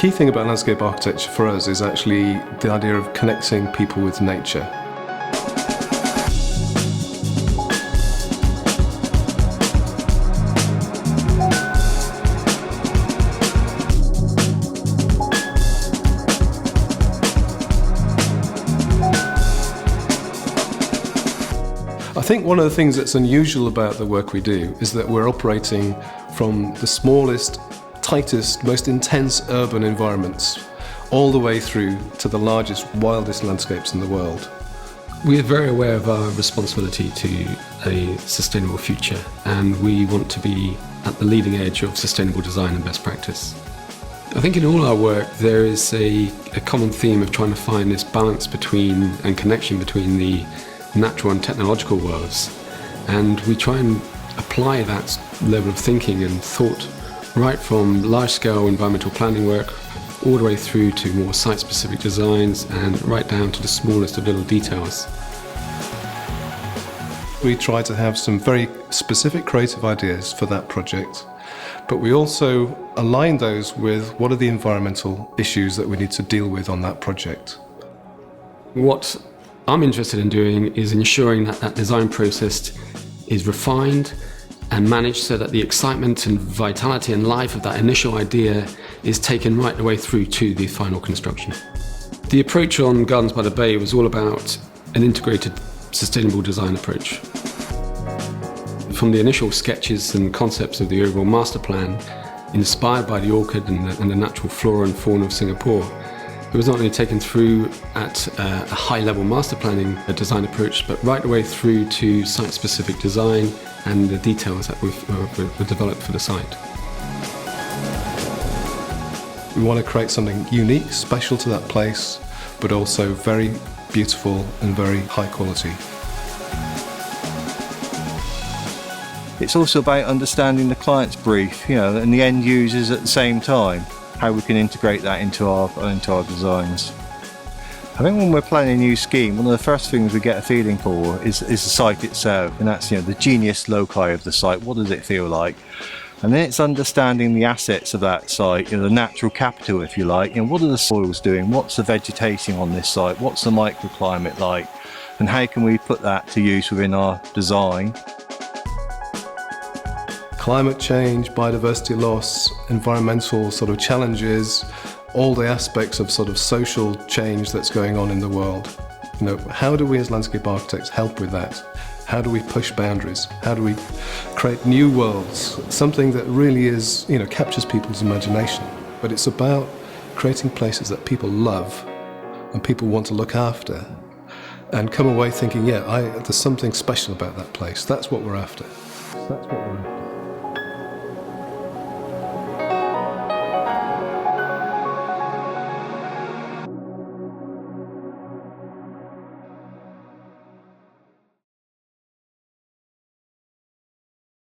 key thing about landscape architecture for us is actually the idea of connecting people with nature. I think one of the things that's unusual about the work we do is that we're operating from the smallest, tightest, most intense urban environments all the way through to the largest, wildest landscapes in the world. We are very aware of our responsibility to a sustainable future, and we want to be at the leading edge of sustainable design and best practice. I think in all our work there is a common theme of trying to find this balance between and connection between the natural and technological worlds, and we try and apply that level of thinking and thought right from large-scale environmental planning work all the way through to more site-specific designs and right down to the smallest of little details. We try to have some very specific creative ideas for that project, but we also align those with what are the environmental issues that we need to deal with on that project. What I'm interested in doing is ensuring that that design process is refined and managed so that the excitement and vitality and life of that initial idea is taken right the way through to the final construction. The approach on Gardens by the Bay was all about an integrated sustainable design approach. From the initial sketches and concepts of the overall master plan, inspired by the orchid and the natural flora and fauna of Singapore, it was not only taken through at a high-level master planning design approach, but right the way through to site-specific design and the details that were developed for the site. We want to create something unique, special to that place, but also very beautiful and very high quality. It's also about understanding the client's brief, and the end users at the same time. How we can integrate that into our designs. I think when we're planning a new scheme, one of the first things we get a feeling for is the site itself, and that's the genius loci of the site. What does it feel like? And then it's understanding the assets of that site, the natural capital, if you like. What are the soils doing? What's the vegetation on this site? What's the microclimate like? And how can we put that to use within our design? Climate change, biodiversity loss, environmental sort of challenges, all the aspects of sort of social change that's going on in the world. How do we as landscape architects help with that? How do we push boundaries? How do we create new worlds? Something that really is, captures people's imagination. But it's about creating places that people love and people want to look after and come away thinking, there's something special about that place. That's what we're after. That's what we're after.